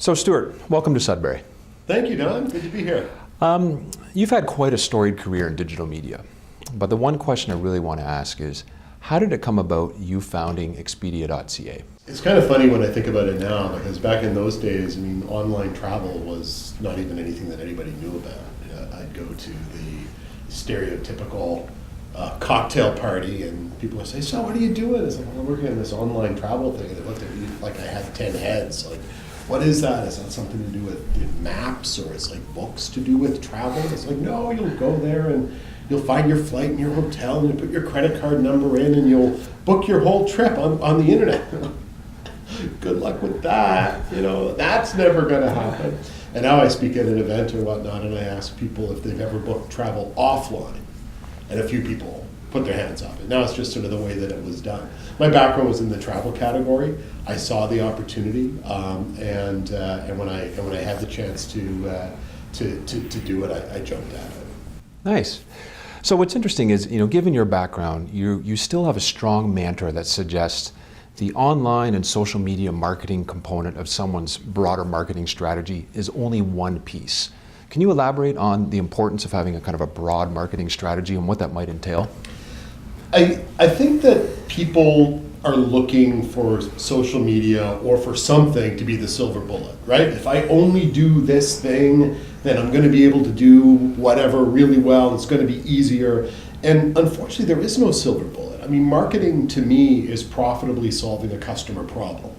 So Stuart, welcome to Sudbury. Thank you, Don. Good to be here. You've had quite a storied career in digital media, but the one question I really want to ask is, how did it come about you founding Expedia.ca? It's kind of funny when I think about it now, because back in those days, online travel was not even anything that anybody knew about. I'd go to the stereotypical cocktail party and people would say, "So what are you doing?" It's like, "Well, I'm working on this online travel thing." And they looked at me like I had 10 heads. Like, what is that? Is that something to do with maps, or is like books to do with travel? It's like, no, you'll go there and you'll find your flight and your hotel and you put your credit card number in and you'll book your whole trip on the internet. Good luck with that. That's never going to happen. And now I speak at an event or whatnot and I ask people if they've ever booked travel offline. And a few people put their hands up. And now it's just sort of the way that it was done. My background was in the travel category. I saw the opportunity, and when I had the chance to do it, I jumped at it. Nice. So what's interesting is, given your background, you still have a strong mantra that suggests the online and social media marketing component of someone's broader marketing strategy is only one piece. Can you elaborate on the importance of having a kind of a broad marketing strategy and what that might entail? I think that people are looking for social media or for something to be the silver bullet, right? If I only do this thing, then I'm going to be able to do whatever really well. It's going to be easier. And unfortunately, there is no silver bullet. Marketing to me is profitably solving a customer problem.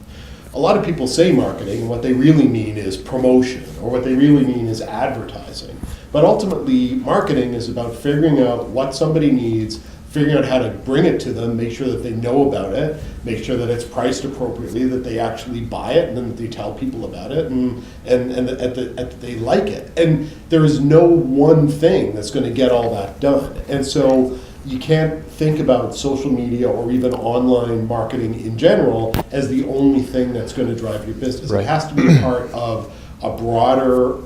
A lot of people say marketing, and what they really mean is promotion, or what they really mean is advertising. But ultimately, marketing is about figuring out what somebody needs, figuring out how to bring it to them, make sure that they know about it, make sure that it's priced appropriately, that they actually buy it, and then that they tell people about it, and that they like it. And there is no one thing that's going to get all that done. And so you can't think about social media or even online marketing in general as the only thing that's going to drive your business. Right. It has to be a part of a broader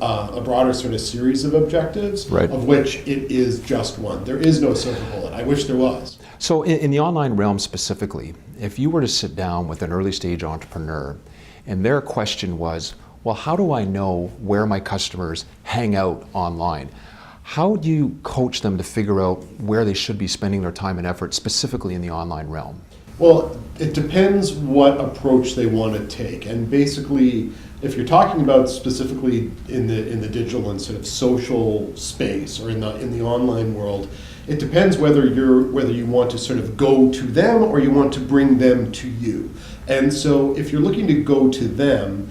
sort of series of objectives, right, of which it is just one. There is no silver bullet. I wish there was. So in the online realm specifically, if you were to sit down with an early stage entrepreneur and their question was, well, how do I know where my customers hang out online? How do you coach them to figure out where they should be spending their time and effort specifically in the online realm? Well, it depends what approach they want to take. And basically, if you're talking about specifically in the digital and sort of social space or in the online world, it depends whether you want to sort of go to them or you want to bring them to you. And so if you're looking to go to them,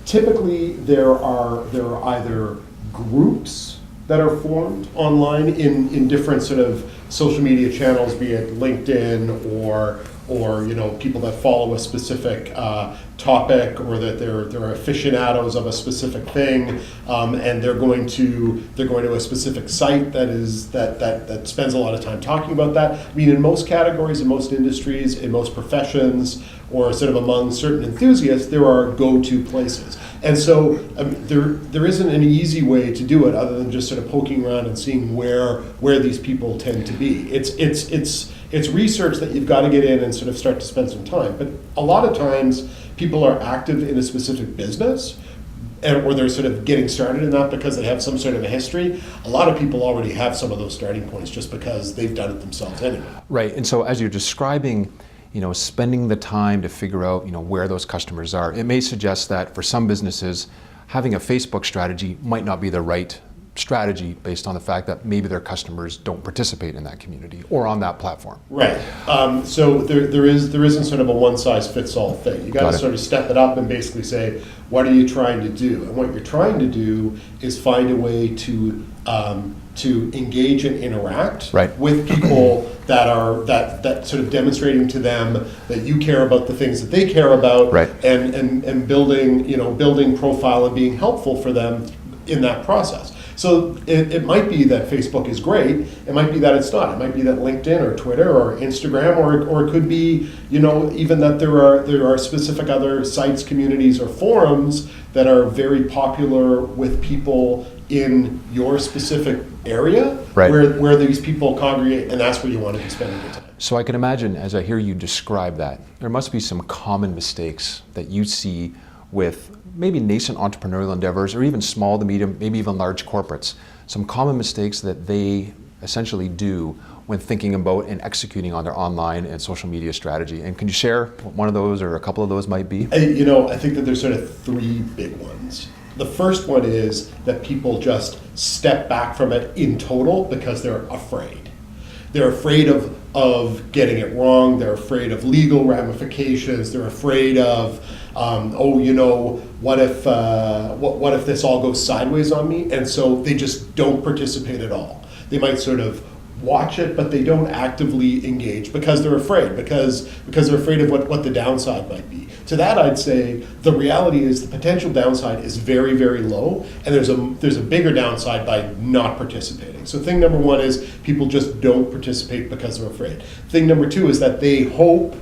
typically there are either groups that are formed online in different sort of social media channels, be it LinkedIn or people that follow a specific topic, or that they're aficionados of a specific thing, and they're going to a specific site that spends a lot of time talking about that. In most categories, in most industries, in most professions, or sort of among certain enthusiasts, there are go-to places. And so there isn't an easy way to do it other than just sort of poking around and seeing where these people tend to be. It's research that you've got to get in and sort of start to spend some time. But a lot of times people are active in a specific business, or they're sort of getting started in that because they have some sort of a history. A lot of people already have some of those starting points just because they've done it themselves anyway. Right, and so as you're describing, spending the time to figure out, where those customers are, it may suggest that for some businesses, having a Facebook strategy might not be the right strategy based on the fact that maybe their customers don't participate in that community or on that platform. Right. So there isn't sort of a one-size-fits-all thing. You got to sort of step it up and basically say, what are you trying to do? And what you're trying to do is find a way to engage and interact with people that sort of demonstrating to them that you care about the things that they care about, and building profile and being helpful for them in that process. So it might be that Facebook is great. It might be that it's not. It might be that LinkedIn or Twitter or Instagram, or it could be, even that there are specific other sites, communities, or forums that are very popular with people in your specific area, where these people congregate, and that's where you want to be spending your time. So I can imagine, as I hear you describe that, there must be some common mistakes that you see with maybe nascent entrepreneurial endeavors or even small to medium, maybe even large corporates, some common mistakes that they essentially do when thinking about and executing on their online and social media strategy. And can you share what one of those or a couple of those might be? I think that there's sort of three big ones. The first one is that people just step back from it in total because they're afraid. They're afraid of getting it wrong. They're afraid of legal ramifications. They're afraid of, what if this all goes sideways on me? And so they just don't participate at all. They might sort of watch it, but they don't actively engage because they're afraid, because they're afraid of what the downside might be. To that, I'd say the reality is the potential downside is very, very low, and there's a bigger downside by not participating. So thing number one is people just don't participate because they're afraid. Thing number two is that they hope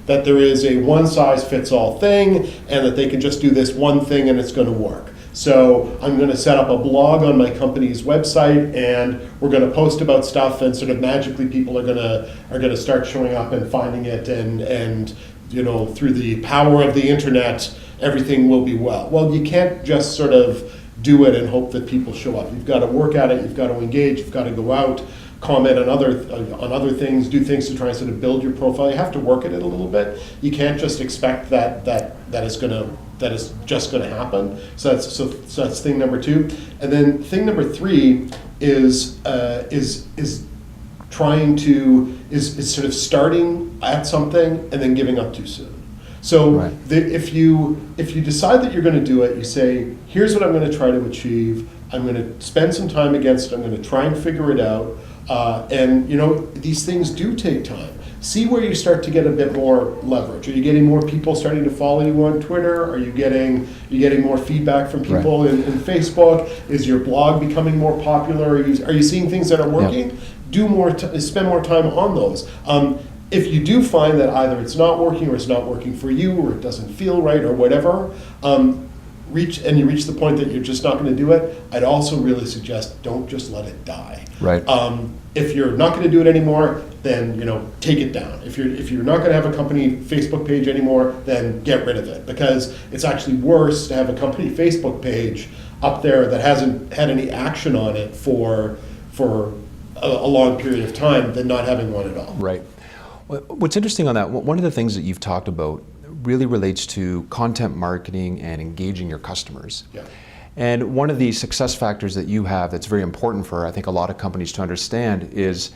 that there is a one-size-fits-all thing and that they can just do this one thing and it's going to work. So I'm going to set up a blog on my company's website, and we're going to post about stuff, and sort of magically people are going to start showing up and finding it, and through the power of the internet, everything will be well. Well, you can't just sort of do it and hope that people show up. You've got to work at it. You've got to engage. You've got to go out, comment on other things, do things to try and sort of build your profile. You have to work at it a little bit. You can't just expect that is just going to happen. So that's thing number two. And then thing number three is sort of starting at something and then giving up too soon. So right. If you decide that you're going to do it, you say, here's what I'm going to try to achieve. I'm going to spend some time against it. I'm going to try and figure it out. And these things do take time. See where you start to get a bit more leverage. Are you getting more people starting to follow you on Twitter? Are you getting more feedback from people right. in Facebook? Is your blog becoming more popular? Are you seeing things that are working? Yeah. Spend more time on those. If you do find that either it's not working or it's not working for you or it doesn't feel right or whatever, you reach the point that you're just not going to do it, I'd also really suggest don't just let it die. Right. If you're not going to do it anymore, then take it down. If you're not going to have a company Facebook page anymore, then get rid of it, because it's actually worse to have a company Facebook page up there that hasn't had any action on it for a long period of time than not having one at all. Right. What's interesting on that, one of the things that you've talked about really relates to content marketing and engaging your customers. Yeah. And one of the success factors that you have that's very important for, I think, a lot of companies to understand is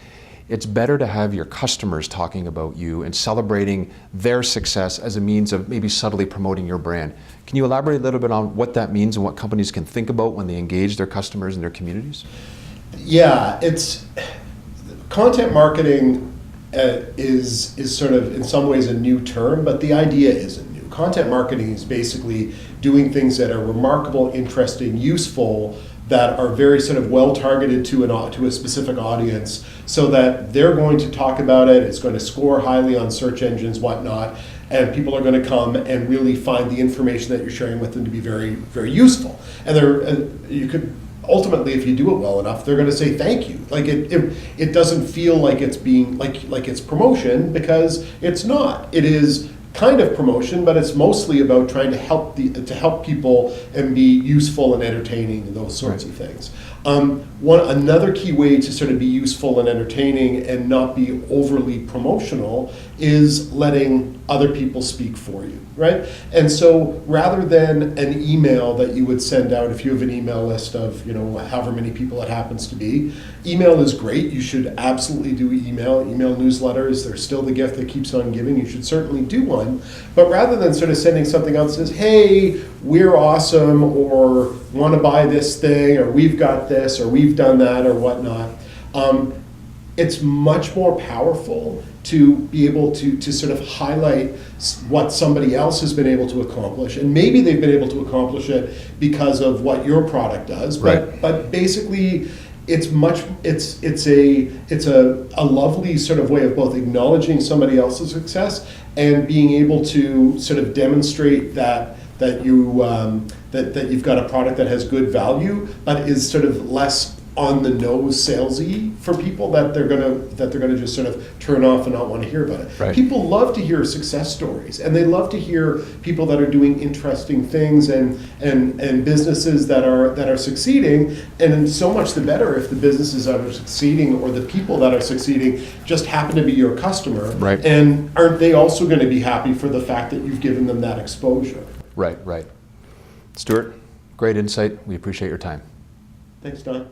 it's better to have your customers talking about you and celebrating their success as a means of maybe subtly promoting your brand. Can you elaborate a little bit on what that means and what companies can think about when they engage their customers and their communities? Yeah, it's content marketing is sort of in some ways a new term, but the idea isn't new. Content marketing is basically doing things that are remarkable, interesting, useful, that are very sort of well targeted to a specific audience, so that they're going to talk about it. It's going to score highly on search engines, whatnot, and people are going to come and really find the information that you're sharing with them to be very, very useful. And you could. Ultimately, if you do it well enough, they're going to say thank you. Like it doesn't feel like it's being like it's promotion, because it's not. It is kind of promotion, but it's mostly about trying to help people and be useful and entertaining and those sorts of things. Another key way to sort of be useful and entertaining and not be overly promotional is letting other people speak for you, right? And so rather than an email that you would send out, if you have an email list of however many people it happens to be, email is great. You should absolutely do email newsletters. They're still the gift that keeps on giving. You should certainly do one. But rather than sort of sending something out that says, hey, we're awesome, or want to buy this thing, or we've got this, or we've done that, or whatnot, it's much more powerful to be able to sort of highlight what somebody else has been able to accomplish, and maybe they've been able to accomplish it because of what your product does. But basically, it's a lovely sort of way of both acknowledging somebody else's success and being able to sort of demonstrate that you've got a product that has good value, but is sort of less on the nose salesy for people that they're gonna just sort of turn off and not want to hear about it. Right. People love to hear success stories, and they love to hear people that are doing interesting things and businesses that are succeeding. And so much the better if the businesses that are succeeding or the people that are succeeding just happen to be your customer. Right. And aren't they also going to be happy for the fact that you've given them that exposure? Right, right. Stuart, great insight. We appreciate your time. Thanks, Don.